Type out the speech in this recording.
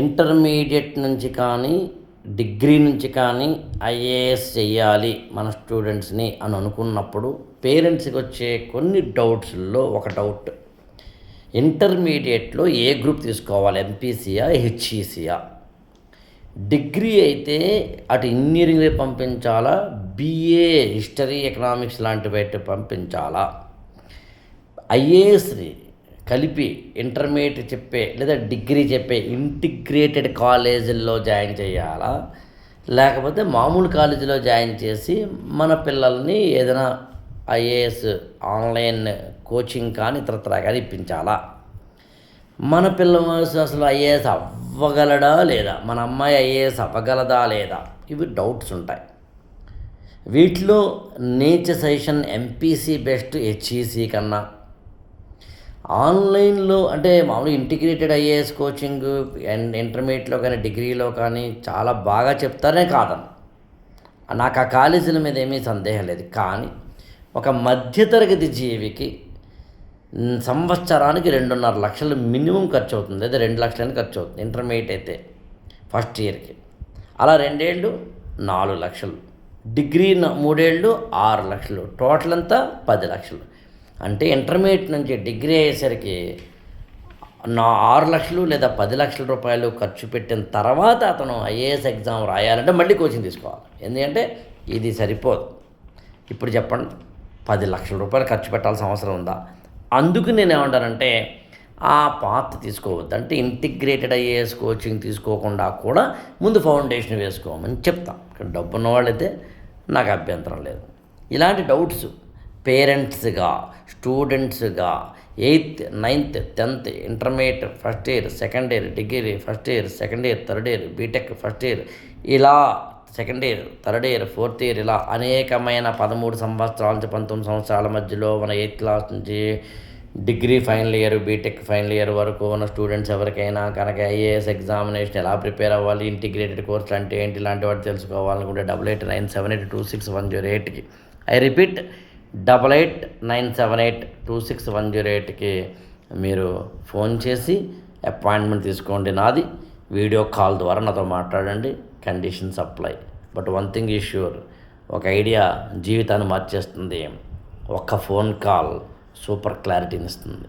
Intermediate నుంచి కానీ degree నుంచి కానీ ఐఏఎస్ చెయ్యాలి మన స్టూడెంట్స్ని అని అనుకున్నప్పుడు పేరెంట్స్కి వచ్చే కొన్ని డౌట్స్లో ఒక డౌట్, ఇంటర్మీడియట్లో ఏ గ్రూప్ తీసుకోవాలి, ఎంపీసీయా హెచ్ఈసీయా? డిగ్రీ అయితే అటు ఇంజనీరింగ్ వైపు పంపించాలా, బీఏ హిస్టరీ ఎకనామిక్స్ లాంటివి వైపు పంపించాలా? ఐఏఎస్ని కలిపి ఇంటర్మీడియట్ చెప్పే లేదా డిగ్రీ చెప్పే ఇంటిగ్రేటెడ్ కాలేజీల్లో జాయిన్ చేయాలా, లేకపోతే మామూలు కాలేజీలో జాయిన్ చేసి మన పిల్లల్ని ఏదైనా ఐఏఎస్ ఆన్లైన్ కోచింగ్ కానీ ఇతరత్రా కానీ ఇప్పించాలా? మన పిల్లలు అసలు ఐఏఎస్ అవ్వగలడా లేదా, మన అమ్మాయి ఐఏఎస్ అవ్వగలదా లేదా, ఇవి డౌట్స్ ఉంటాయి. వీటిలో nature suggestion MPC best HEC కన్నా ఆన్లైన్లో అంటే మామూలు ఇంటిగ్రేటెడ్ ఐఏఎస్ కోచింగ్ అండ్ ఇంటర్మీడియట్లో కానీ డిగ్రీలో కానీ చాలా బాగా చెప్తారే కాదను, నాకు ఆ కాలేజీల మీద ఏమీ సందేహం లేదు. కానీ ఒక మధ్యతరగతి జీవికి సంవత్సరానికి 2.5 లక్షలు మినిమం ఖర్చు అవుతుంది, లేదా 2 లక్షలని ఖర్చు అవుతుంది ఇంటర్మీడియట్ అయితే ఫస్ట్ ఇయర్కి. అలా 2 ఏళ్ళు 4 లక్షలు, డిగ్రీ 3 ఏళ్ళు 6 లక్షలు, టోటల్ అంతా 10 లక్షలు. అంటే ఇంటర్మీడియట్ నుంచి డిగ్రీ అయ్యేసరికి 6 లక్షలు లేదా 10 లక్షల రూపాయలు ఖర్చు పెట్టిన తర్వాత అతను ఐఏఎస్ ఎగ్జామ్ రాయాలంటే మళ్ళీ కోచింగ్ తీసుకోవాలి. ఎందుకంటే ఇది సరిపోదు. ఇప్పుడు చెప్పండి, 10 లక్షల రూపాయలు ఖర్చు పెట్టాల్సిన అవసరం ఉందా? అందుకు నేను ఏమంటానంటే ఆ పాత్ తీసుకోవద్దు. అంటే ఇంటిగ్రేటెడ్ ఐఏఎస్ కోచింగ్ తీసుకోకుండా కూడా ముందు ఫౌండేషన్ వేసుకోమని చెప్తాం. డబ్బు ఉన్న వాళ్ళైతే నాకు అభ్యంతరం లేదు. ఇలాంటి డౌట్స్ పేరెంట్స్గా, స్టూడెంట్స్గా 8th, 9th, 10th, intermediate first year, second year, degree first year, second year, third year, BTech first year, ఇలా second year, third year, fourth year, ఇలా అనేకమైన 13 సంవత్సరాల నుంచి 19 సంవత్సరాల మధ్యలో మన 8th క్లాస్ నుంచి degree final year, BTech final year వరకు ఉన్న స్టూడెంట్స్ ఎవరికైనా కనుక ఐఏఎస్ ఎగ్జామినేషన్ ఎలా ప్రిపేర్ అవ్వాలి, ఇంటిగ్రేటెడ్ కోర్సులు అంటే ఏంటి, ఇలాంటి వాటి తెలుసుకోవాలనుకుంటే 8897826108కి, ఐ రిపీట్ 8897826108కి మీరు ఫోన్ చేసి అపాయింట్మెంట్ తీసుకోండి. నాది వీడియో కాల్ ద్వారా నాతో మాట్లాడండి. Conditions apply. But one thing is sure, ఒక ఐడియా జీవితాన్ని మార్చేస్తుంది, ఒక్క ఫోన్ కాల్ సూపర్ క్లారిటీని ఇస్తుంది.